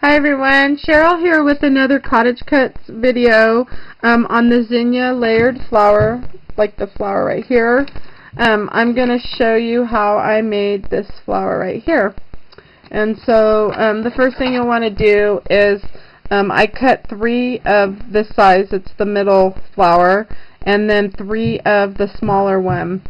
Hi everyone, Cheryl here with another cottageCutz video on the Zinnia Layered flower, like the flower right here. I'm going to show you how I made this flower right here. And so the first thing you'll want to do is I cut 3 of this size, it's the middle flower, and then 3 of the smaller one.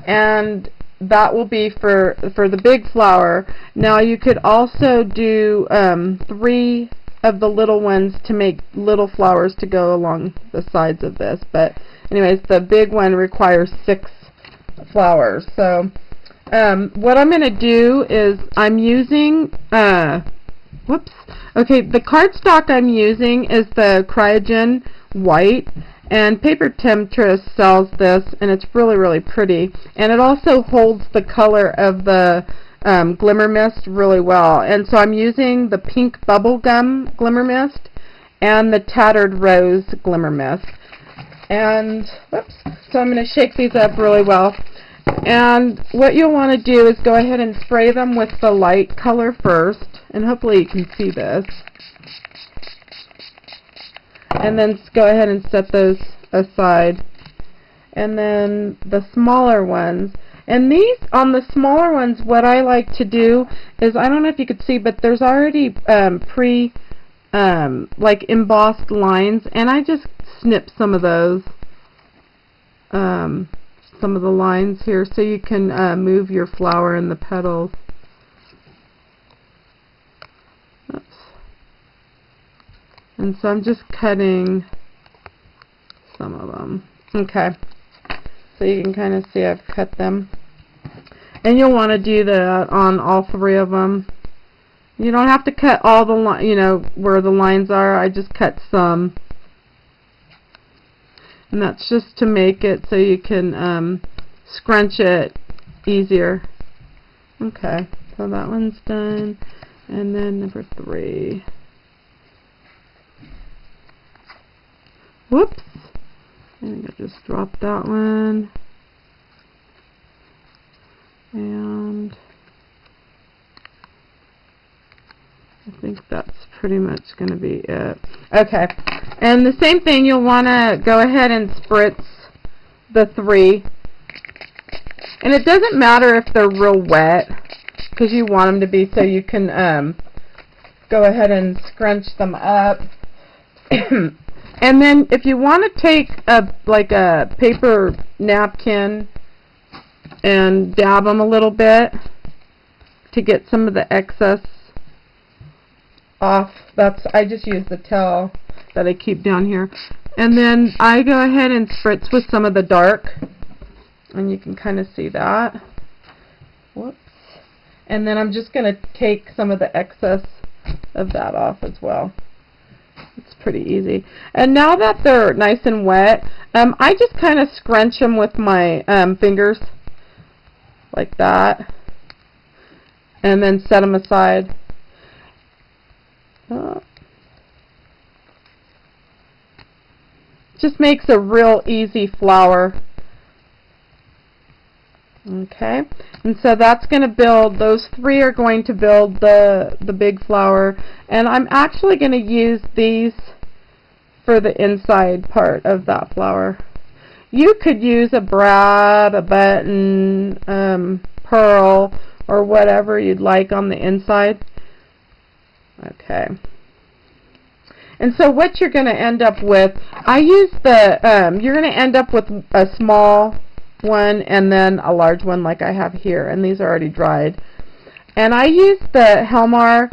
And that will be for the big flower. Now you could also do 3 of the little ones to make little flowers to go along the sides of this. But anyways, the big one requires 6 flowers. So what I'm going to do is I'm using the cardstock I'm using is the Cryogen White. And Paper Temptress sells this, and it's really pretty. And it also holds the color of the Glimmer Mist really well. And so I'm using the Pink Bubblegum Glimmer Mist and the Tattered Rose Glimmer Mist. And, so I'm going to shake these up really well. And what you'll want to do is go ahead and spray them with the light color first. And hopefully you can see this. And then go ahead and set those aside. And then the smaller ones. And these, on the smaller ones, what I like to do is, I don't know if you could see, but there's already like embossed lines. And I just snip some of those, some of the lines here, so you can move your flower and the petals. And so I'm just cutting some of them. Okay. So you can kind of see I've cut them. And you'll want to do that on all 3 of them. You don't have to cut all the where the lines are. I just cut some. And that's just to make it so you can scrunch it easier. Okay. So that one's done. And then number 3. Whoops. I think I just dropped that one. And I think that's pretty much going to be it. Okay. And the same thing, you'll want to go ahead and spritz the 3. And it doesn't matter if they're real wet, because you want them to be, so you can go ahead and scrunch them up. And then if you want to take a paper napkin and dab them a little bit to get some of the excess off, I just use the towel that I keep down here. And then I go ahead and spritz with some of the dark, and you can kind of see that. Whoops. And then I'm just going to take some of the excess of that off as well. It's pretty easy. And now that they're nice and wet, I just kind of scrunch them with my fingers like that, and then set them aside. Just makes a real easy flower. Okay, and so that's going to build, those 3 are going to build the big flower, and I'm actually going to use these for the inside part of that flower. You could use a brad, a button, pearl, or whatever you'd like on the inside. Okay. And so what you're going to end up with, I use the, you're going to end up with a small one and then a large one like I have here, and these are already dried. And I use the Helmar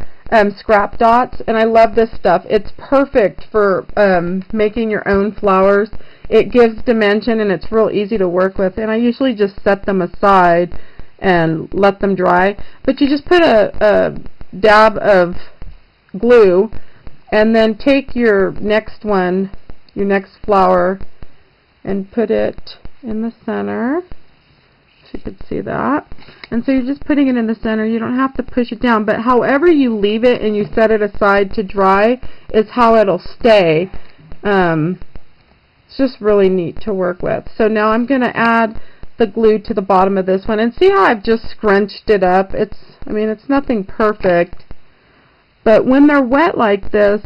scrap dots, and I love this stuff. It's perfect for making your own flowers. It gives dimension, and it's real easy to work with, and I usually just set them aside and let them dry. But you just put a dab of glue, and then take your next one, your next flower, and put it in the center. So you could see that. And so you're just putting it in the center. You don't have to push it down, but however you leave it and you set it aside to dry is how it'll stay. It's just really neat to work with. So now I'm going to add the glue to the bottom of this one, and see how I've just scrunched it up. I mean, it's nothing perfect, But when they're wet like this,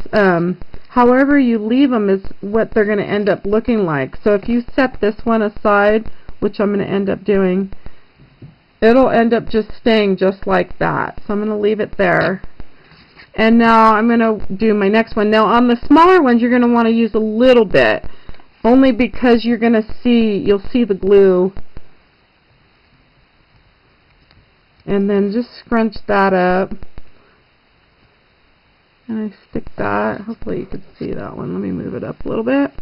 however you leave them is what they're going to end up looking like. So if you set this one aside, which I'm going to end up doing, it'll end up just staying just like that. So I'm going to leave it there. And now I'm going to do my next one. Now on the smaller ones, you're going to want to use a little bit, only because you're going to see, you'll see the glue. And then just scrunch that up. And I stick that. Hopefully you can see that one. Let me move it up a little bit.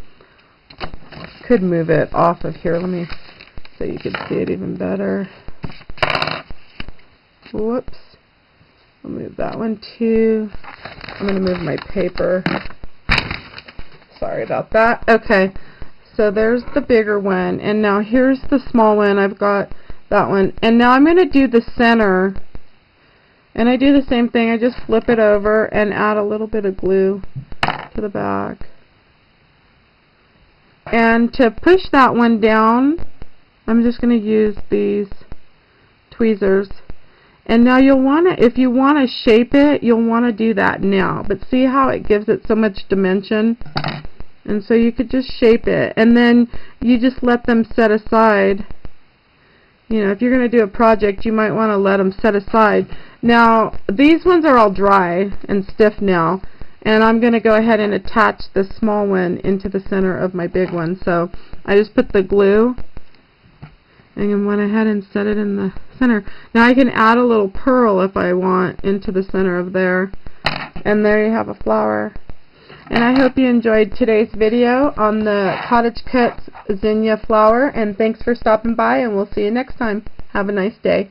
Could move it off of here. Let me, so you can see it even better. Whoops. I'll move that one too. I'm going to move my paper. Sorry about that. Okay. So there's the bigger one. And now here's the small one. I've got that one. And now I'm going to do the center. And I do the same thing. I just flip it over and add a little bit of glue to the back. And to push that one down, I'm just going to use these tweezers. And now you'll want to, if you want to shape it, you'll want to do that now. But see how it gives it so much dimension? And so you could just shape it. And then you just let them set aside. You know, if you're going to do a project, you might want to let them set aside. Now, these ones are all dry and stiff now, and I'm going to go ahead and attach the small one into the center of my big one. So I just put the glue and went ahead and set it in the center. Now I can add a little pearl if I want into the center of there, and there you have a flower. And I hope you enjoyed today's video on the cottageCutz zinnia flower, and thanks for stopping by, and we'll see you next time. Have a nice day.